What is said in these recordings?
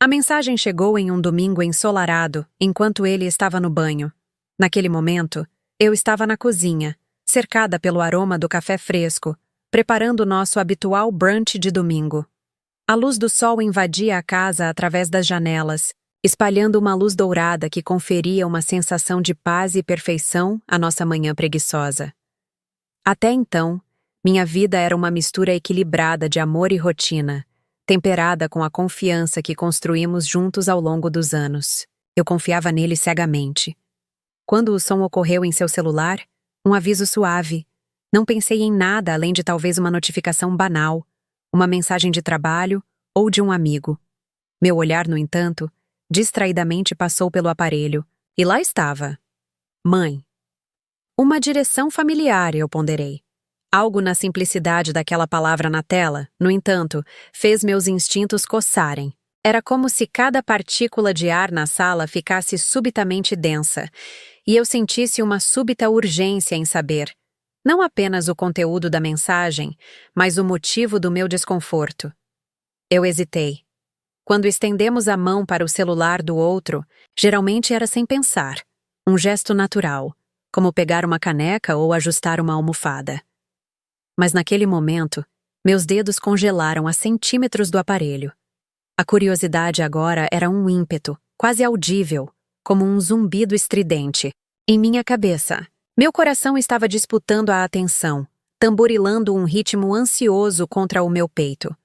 A mensagem chegou em um domingo ensolarado, enquanto ele estava no banho. Naquele momento, eu estava na cozinha, cercada pelo aroma do café fresco, preparando nosso habitual brunch de domingo. A luz do sol invadia a casa através das janelas, espalhando uma luz dourada que conferia uma sensação de paz e perfeição à nossa manhã preguiçosa. Até então, minha vida era uma mistura equilibrada de amor e rotina, temperada com a confiança que construímos juntos ao longo dos anos. Eu confiava nele cegamente. Quando o som ocorreu em seu celular, um aviso suave, não pensei em nada além de talvez uma notificação banal, uma mensagem de trabalho ou de um amigo. Meu olhar, no entanto, distraidamente passou pelo aparelho, e lá estava. Mãe. Uma direção familiar, eu ponderei. Algo na simplicidade daquela palavra na tela, no entanto, fez meus instintos coçarem. Era como se cada partícula de ar na sala ficasse subitamente densa, e eu sentisse uma súbita urgência em saber, não apenas o conteúdo da mensagem, mas o motivo do meu desconforto. Eu hesitei. Quando estendemos a mão para o celular do outro, geralmente era sem pensar, um gesto natural, como pegar uma caneca ou ajustar uma almofada. Mas naquele momento, meus dedos congelaram a centímetros do aparelho. A curiosidade agora era um ímpeto, quase audível, como um zumbido estridente. Em minha cabeça, meu coração estava disputando a atenção, tamborilando um ritmo ansioso contra o meu peito.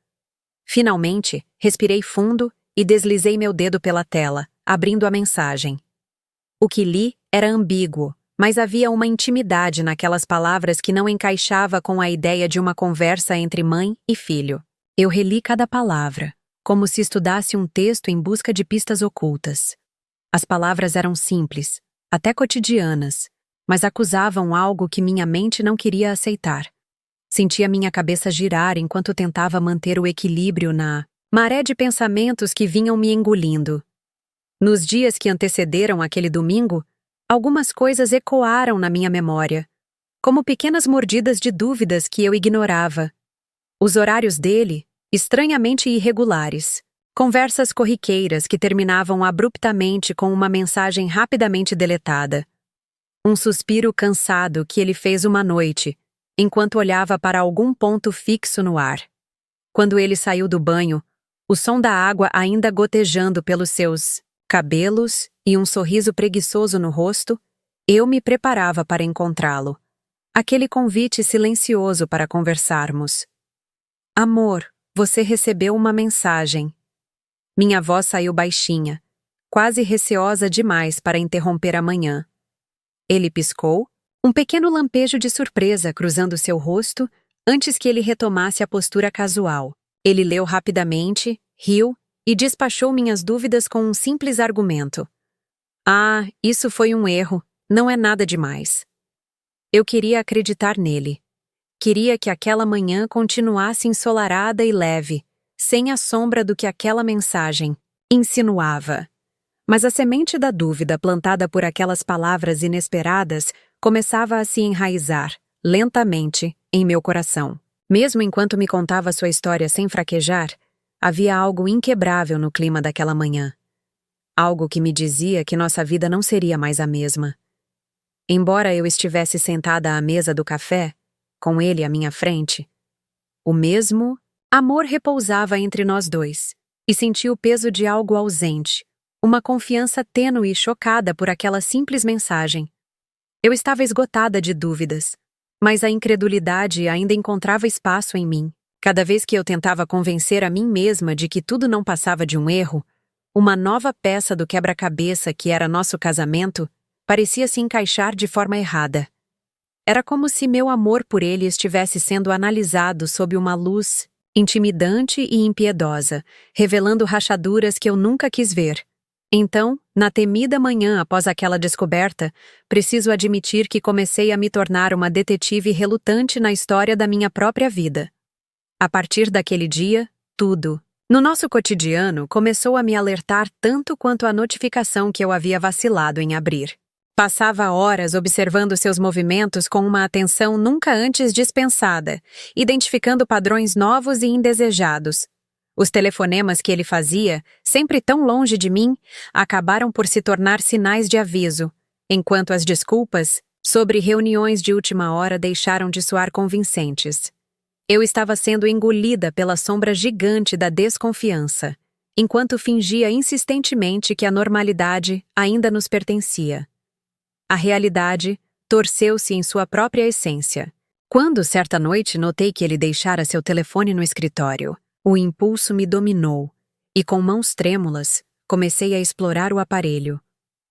Finalmente, respirei fundo e deslizei meu dedo pela tela, abrindo a mensagem. O que li era ambíguo, mas havia uma intimidade naquelas palavras que não encaixava com a ideia de uma conversa entre mãe e filho. Eu reli cada palavra, como se estudasse um texto em busca de pistas ocultas. As palavras eram simples, até cotidianas, mas acusavam algo que minha mente não queria aceitar. Sentia minha cabeça girar enquanto tentava manter o equilíbrio na maré de pensamentos que vinham me engolindo. Nos dias que antecederam aquele domingo, algumas coisas ecoaram na minha memória, como pequenas mordidas de dúvidas que eu ignorava. Os horários dele, estranhamente irregulares. Conversas corriqueiras que terminavam abruptamente com uma mensagem rapidamente deletada. Um suspiro cansado que ele fez uma noite, enquanto olhava para algum ponto fixo no ar. Quando ele saiu do banho, o som da água ainda gotejando pelos seus cabelos e um sorriso preguiçoso no rosto, eu me preparava para encontrá-lo. Aquele convite silencioso para conversarmos. Amor, você recebeu uma mensagem. Minha voz saiu baixinha, quase receosa demais para interromper a manhã. Ele piscou, um pequeno lampejo de surpresa cruzando seu rosto antes que ele retomasse a postura casual. Ele leu rapidamente, riu e despachou minhas dúvidas com um simples argumento. Ah, isso foi um erro, não é nada demais. Eu queria acreditar nele. Queria que aquela manhã continuasse ensolarada e leve, sem a sombra do que aquela mensagem insinuava. Mas a semente da dúvida plantada por aquelas palavras inesperadas começava a se enraizar, lentamente, em meu coração. Mesmo enquanto me contava sua história sem fraquejar, havia algo inquebrável no clima daquela manhã. Algo que me dizia que nossa vida não seria mais a mesma. Embora eu estivesse sentada à mesa do café, com ele à minha frente, o mesmo amor repousava entre nós dois, e senti o peso de algo ausente, uma confiança tênue e chocada por aquela simples mensagem. Eu estava esgotada de dúvidas, mas a incredulidade ainda encontrava espaço em mim. Cada vez que eu tentava convencer a mim mesma de que tudo não passava de um erro, uma nova peça do quebra-cabeça que era nosso casamento parecia se encaixar de forma errada. Era como se meu amor por ele estivesse sendo analisado sob uma luz intimidante e impiedosa, revelando rachaduras que eu nunca quis ver. Então, na temida manhã após aquela descoberta, preciso admitir que comecei a me tornar uma detetive relutante na história da minha própria vida. A partir daquele dia, tudo, no nosso cotidiano, começou a me alertar tanto quanto a notificação que eu havia vacilado em abrir. Passava horas observando seus movimentos com uma atenção nunca antes dispensada, identificando padrões novos e indesejados. Os telefonemas que ele fazia, sempre tão longe de mim, acabaram por se tornar sinais de aviso, enquanto as desculpas sobre reuniões de última hora deixaram de soar convincentes. Eu estava sendo engolida pela sombra gigante da desconfiança, enquanto fingia insistentemente que a normalidade ainda nos pertencia. A realidade torceu-se em sua própria essência. Quando, certa noite, notei que ele deixara seu telefone no escritório, o impulso me dominou, e com mãos trêmulas, comecei a explorar o aparelho.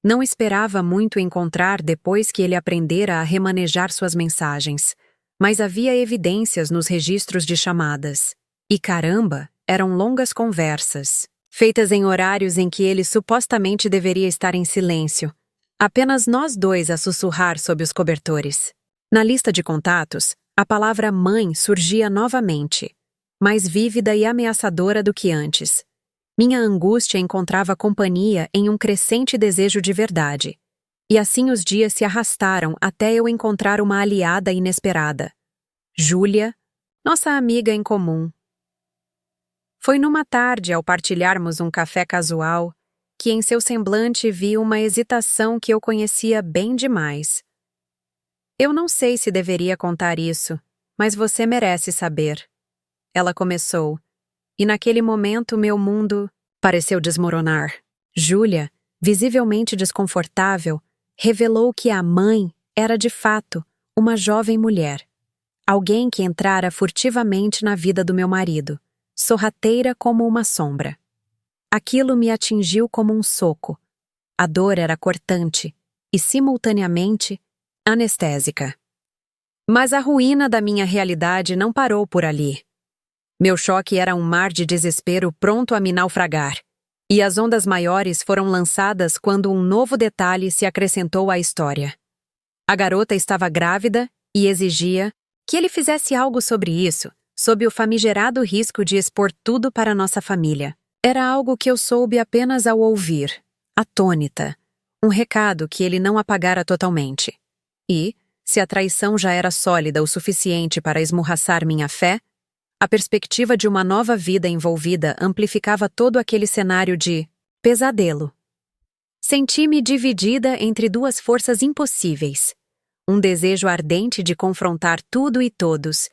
Não esperava muito encontrar depois que ele aprendera a remanejar suas mensagens, mas havia evidências nos registros de chamadas. E caramba, eram longas conversas, feitas em horários em que ele supostamente deveria estar em silêncio. Apenas nós dois a sussurrar sob os cobertores. Na lista de contatos, a palavra mãe surgia novamente, mais vívida e ameaçadora do que antes. Minha angústia encontrava companhia em um crescente desejo de verdade. E assim os dias se arrastaram até eu encontrar uma aliada inesperada. Júlia, nossa amiga em comum. Foi numa tarde, ao partilharmos um café casual, que em seu semblante vi uma hesitação que eu conhecia bem demais. Eu não sei se deveria contar isso, mas você merece saber. Ela começou, e naquele momento meu mundo pareceu desmoronar. Júlia, visivelmente desconfortável, revelou que a mãe era de fato uma jovem mulher. Alguém que entrara furtivamente na vida do meu marido, sorrateira como uma sombra. Aquilo me atingiu como um soco. A dor era cortante e, simultaneamente, anestésica. Mas a ruína da minha realidade não parou por ali. Meu choque era um mar de desespero pronto a me naufragar, e as ondas maiores foram lançadas quando um novo detalhe se acrescentou à história. A garota estava grávida e exigia que ele fizesse algo sobre isso, sob o famigerado risco de expor tudo para nossa família. Era algo que eu soube apenas ao ouvir, atônita, um recado que ele não apagara totalmente. E, se a traição já era sólida o suficiente para esmurraçar minha fé, a perspectiva de uma nova vida envolvida amplificava todo aquele cenário de pesadelo. Senti-me dividida entre duas forças impossíveis, um desejo ardente de confrontar tudo e todos,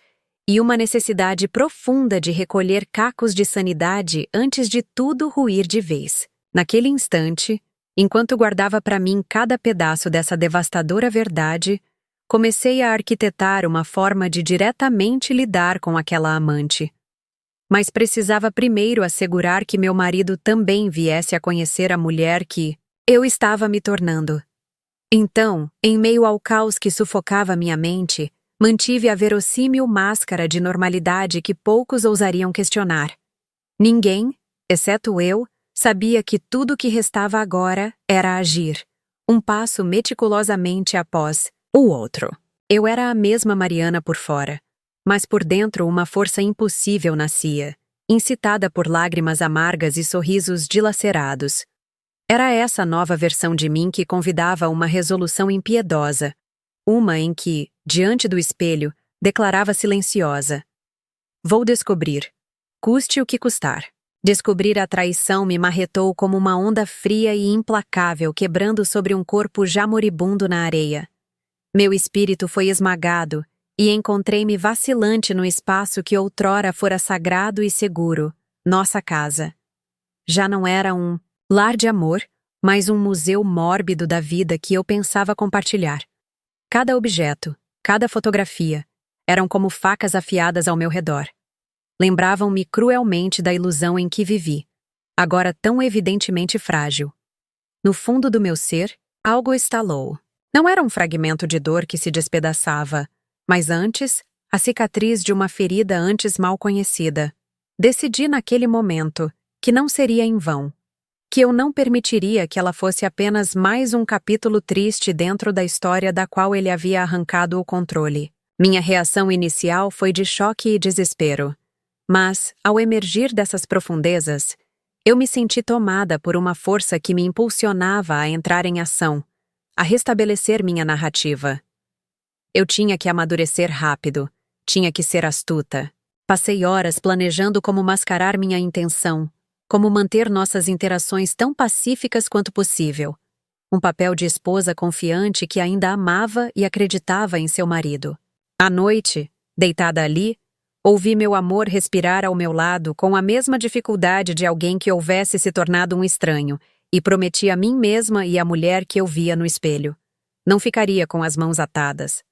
e uma necessidade profunda de recolher cacos de sanidade antes de tudo ruir de vez. Naquele instante, enquanto guardava para mim cada pedaço dessa devastadora verdade, comecei a arquitetar uma forma de diretamente lidar com aquela amante. Mas precisava primeiro assegurar que meu marido também viesse a conhecer a mulher que eu estava me tornando. Então, em meio ao caos que sufocava minha mente, mantive a verossímil máscara de normalidade que poucos ousariam questionar. Ninguém, exceto eu, sabia que tudo o que restava agora era agir, um passo meticulosamente após o outro. Eu era a mesma Mariana por fora, mas por dentro uma força impossível nascia, incitada por lágrimas amargas e sorrisos dilacerados. Era essa nova versão de mim que convidava a uma resolução impiedosa, uma em que, diante do espelho, declarava silenciosa: vou descobrir, custe o que custar. Descobrir a traição me marretou como uma onda fria e implacável quebrando sobre um corpo já moribundo na areia. Meu espírito foi esmagado e encontrei-me vacilante no espaço que outrora fora sagrado e seguro, nossa casa. Já não era um lar de amor, mas um museu mórbido da vida que eu pensava compartilhar. Cada objeto, cada fotografia, eram como facas afiadas ao meu redor. Lembravam-me cruelmente da ilusão em que vivi, agora tão evidentemente frágil. No fundo do meu ser, algo estalou. Não era um fragmento de dor que se despedaçava, mas antes, a cicatriz de uma ferida antes mal conhecida. Decidi naquele momento que não seria em vão, que eu não permitiria que ela fosse apenas mais um capítulo triste dentro da história da qual ele havia arrancado o controle. Minha reação inicial foi de choque e desespero. Mas, ao emergir dessas profundezas, eu me senti tomada por uma força que me impulsionava a entrar em ação, a restabelecer minha narrativa. Eu tinha que amadurecer rápido, tinha que ser astuta, Passei horas planejando como mascarar minha intenção, como manter nossas interações tão pacíficas quanto possível. Um papel de esposa confiante que ainda amava e acreditava em seu marido. À noite, deitada ali, ouvi meu amor respirar ao meu lado com a mesma dificuldade de alguém que houvesse se tornado um estranho, e prometi a mim mesma e à mulher que eu via no espelho. Não ficaria com as mãos atadas.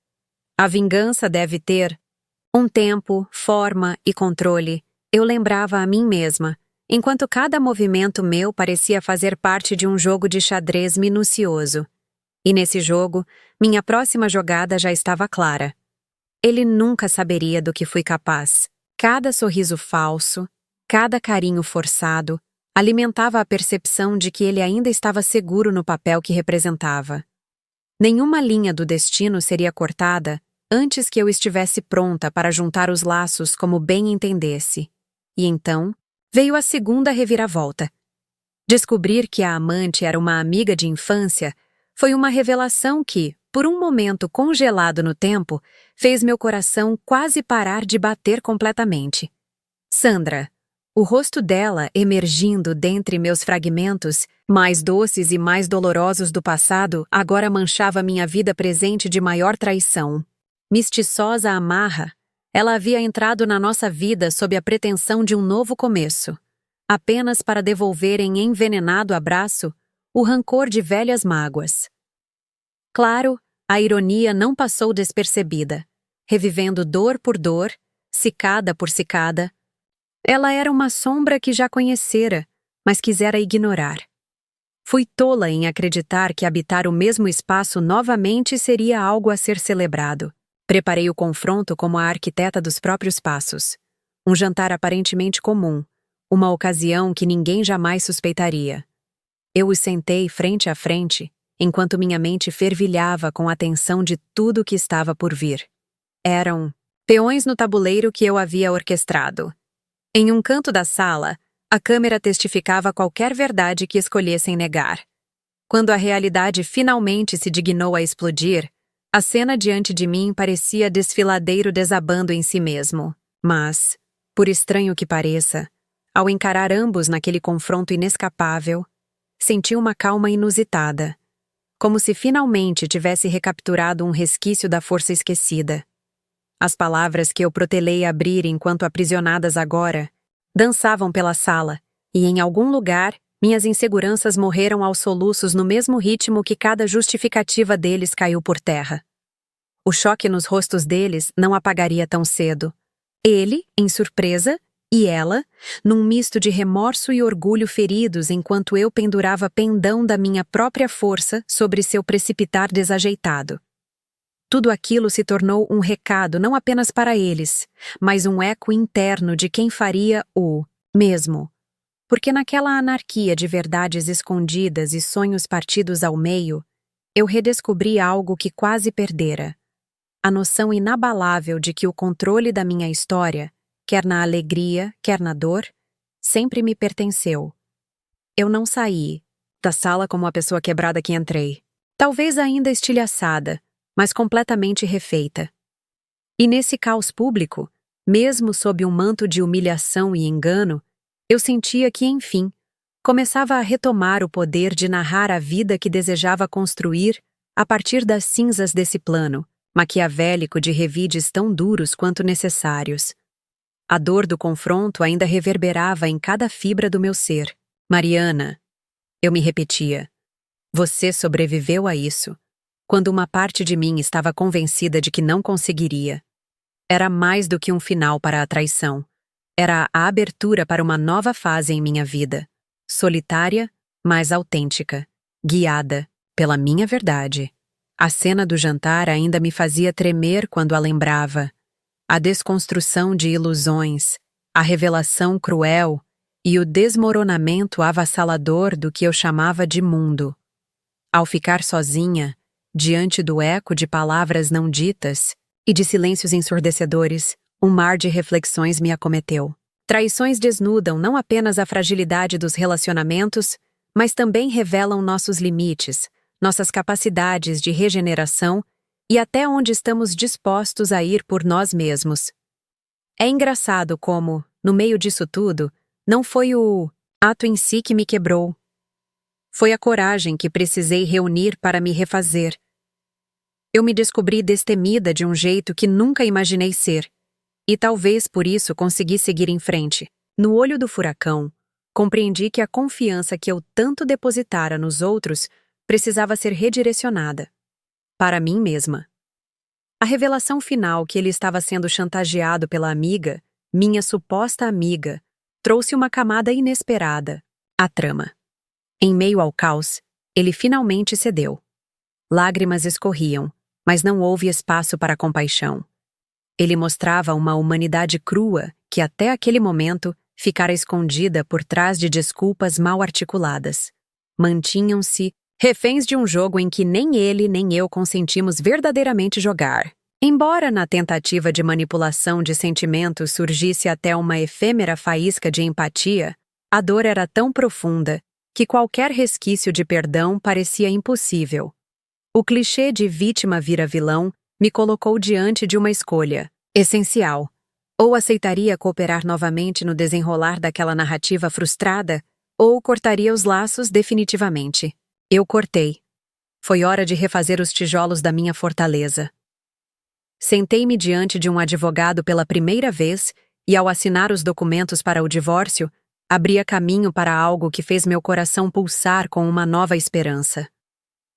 A vingança deve ter um tempo, forma e controle, eu lembrava a mim mesma, enquanto cada movimento meu parecia fazer parte de um jogo de xadrez minucioso. E nesse jogo, minha próxima jogada já estava clara. Ele nunca saberia do que fui capaz. Cada sorriso falso, cada carinho forçado, alimentava a percepção de que ele ainda estava seguro no papel que representava. Nenhuma linha do destino seria cortada antes que eu estivesse pronta para juntar os laços como bem entendesse. E então, veio a segunda reviravolta. Descobrir que a amante era uma amiga de infância foi uma revelação que, por um momento congelado no tempo, fez meu coração quase parar de bater completamente. Sandra, o rosto dela emergindo dentre meus fragmentos, mais doces e mais dolorosos do passado, agora manchava minha vida presente de maior traição. Mistiçosa amarra, ela havia entrado na nossa vida sob a pretensão de um novo começo, apenas para devolver em envenenado abraço o rancor de velhas mágoas. Claro, a ironia não passou despercebida, revivendo dor por dor, cicada por cicada. Ela era uma sombra que já conhecera, mas quisera ignorar. Fui tola em acreditar que habitar o mesmo espaço novamente seria algo a ser celebrado. Preparei o confronto como a arquiteta dos próprios passos. Um jantar aparentemente comum, uma ocasião que ninguém jamais suspeitaria. Eu os sentei frente a frente, enquanto minha mente fervilhava com a tensão de tudo o que estava por vir. Eram peões no tabuleiro que eu havia orquestrado. Em um canto da sala, a câmera testificava qualquer verdade que escolhessem negar. Quando a realidade finalmente se dignou a explodir, a cena diante de mim parecia desfiladeiro desabando em si mesmo. Mas, por estranho que pareça, ao encarar ambos naquele confronto inescapável, senti uma calma inusitada, como se finalmente tivesse recapturado um resquício da força esquecida. As palavras que eu protelei abrir enquanto aprisionadas agora dançavam pela sala, e em algum lugar minhas inseguranças morreram aos soluços no mesmo ritmo que cada justificativa deles caiu por terra. O choque nos rostos deles não apagaria tão cedo. Ele, em surpresa, e ela, num misto de remorso e orgulho feridos enquanto eu pendurava pendão da minha própria força sobre seu precipitar desajeitado. Tudo aquilo se tornou um recado não apenas para eles, mas um eco interno de quem faria o mesmo. Porque naquela anarquia de verdades escondidas e sonhos partidos ao meio, eu redescobri algo que quase perdera. A noção inabalável de que o controle da minha história, quer na alegria, quer na dor, sempre me pertenceu. Eu não saí da sala como a pessoa quebrada que entrei. Talvez ainda estilhaçada, mas completamente refeita. E nesse caos público, mesmo sob um manto de humilhação e engano, eu sentia que, enfim, começava a retomar o poder de narrar a vida que desejava construir a partir das cinzas desse plano, maquiavélico de revides tão duros quanto necessários. A dor do confronto ainda reverberava em cada fibra do meu ser. Mariana, eu me repetia, você sobreviveu a isso, quando uma parte de mim estava convencida de que não conseguiria. Era mais do que um final para a traição. Era a abertura para uma nova fase em minha vida, solitária, mas autêntica, guiada pela minha verdade. A cena do jantar ainda me fazia tremer quando a lembrava. A desconstrução de ilusões, a revelação cruel e o desmoronamento avassalador do que eu chamava de mundo. Ao ficar sozinha, diante do eco de palavras não ditas e de silêncios ensurdecedores, um mar de reflexões me acometeu. Traições desnudam não apenas a fragilidade dos relacionamentos, mas também revelam nossos limites, nossas capacidades de regeneração e até onde estamos dispostos a ir por nós mesmos. É engraçado como, no meio disso tudo, não foi o ato em si que me quebrou. Foi a coragem que precisei reunir para me refazer. Eu me descobri destemida de um jeito que nunca imaginei ser, e talvez por isso consegui seguir em frente. No olho do furacão, compreendi que a confiança que eu tanto depositara nos outros precisava ser redirecionada para mim mesma. A revelação final que ele estava sendo chantageado pela amiga, minha suposta amiga, trouxe uma camada inesperada, a trama. Em meio ao caos, ele finalmente cedeu. Lágrimas escorriam, mas não houve espaço para compaixão. Ele mostrava uma humanidade crua que até aquele momento ficara escondida por trás de desculpas mal articuladas. Mantinham-se reféns de um jogo em que nem ele nem eu consentimos verdadeiramente jogar. Embora na tentativa de manipulação de sentimentos surgisse até uma efêmera faísca de empatia, a dor era tão profunda que qualquer resquício de perdão parecia impossível. O clichê de vítima vira vilão me colocou diante de uma escolha essencial. Ou aceitaria cooperar novamente no desenrolar daquela narrativa frustrada, ou cortaria os laços definitivamente. Eu cortei. Foi hora de refazer os tijolos da minha fortaleza. Sentei-me diante de um advogado pela primeira vez e, ao assinar os documentos para o divórcio, abria caminho para algo que fez meu coração pulsar com uma nova esperança.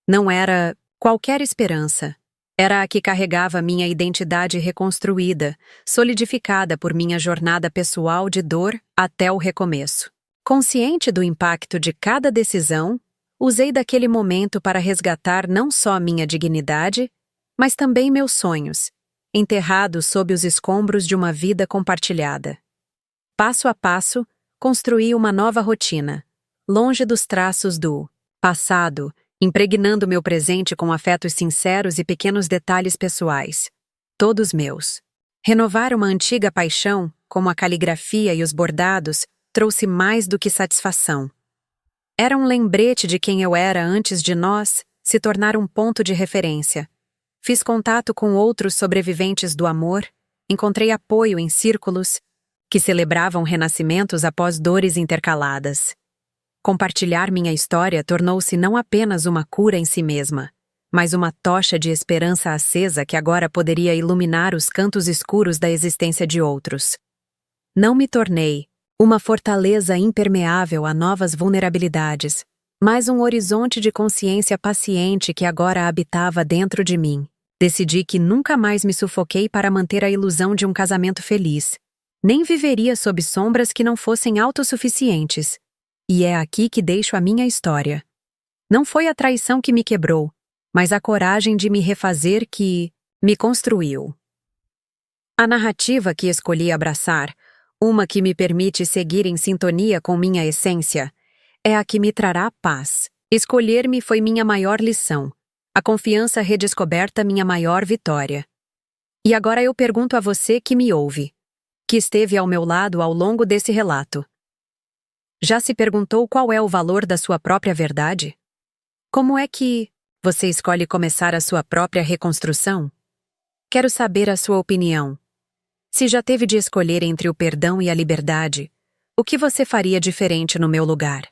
Não era qualquer esperança. Era a que carregava minha identidade reconstruída, solidificada por minha jornada pessoal de dor até o recomeço. Consciente do impacto de cada decisão, usei daquele momento para resgatar não só minha dignidade, mas também meus sonhos, enterrados sob os escombros de uma vida compartilhada. Passo a passo, construí uma nova rotina, longe dos traços do passado, impregnando meu presente com afetos sinceros e pequenos detalhes pessoais, todos meus. Renovar uma antiga paixão, como a caligrafia e os bordados, trouxe mais do que satisfação. Era um lembrete de quem eu era antes de nós se tornar um ponto de referência. Fiz contato com outros sobreviventes do amor, encontrei apoio em círculos que celebravam renascimentos após dores intercaladas. Compartilhar minha história tornou-se não apenas uma cura em si mesma, mas uma tocha de esperança acesa que agora poderia iluminar os cantos escuros da existência de outros. Não me tornei uma fortaleza impermeável a novas vulnerabilidades, mas um horizonte de consciência paciente que agora habitava dentro de mim. Decidi que nunca mais me sufoquei para manter a ilusão de um casamento feliz. Nem viveria sob sombras que não fossem autossuficientes. E é aqui que deixo a minha história. Não foi a traição que me quebrou, mas a coragem de me refazer que me construiu. A narrativa que escolhi abraçar, uma que me permite seguir em sintonia com minha essência, é a que me trará paz. Escolher-me foi minha maior lição. A confiança redescoberta minha maior vitória. E agora eu pergunto a você que me ouve, que esteve ao meu lado ao longo desse relato. Já se perguntou qual é o valor da sua própria verdade? Como é que você escolhe começar a sua própria reconstrução? Quero saber a sua opinião. Se já teve de escolher entre o perdão e a liberdade, o que você faria diferente no meu lugar?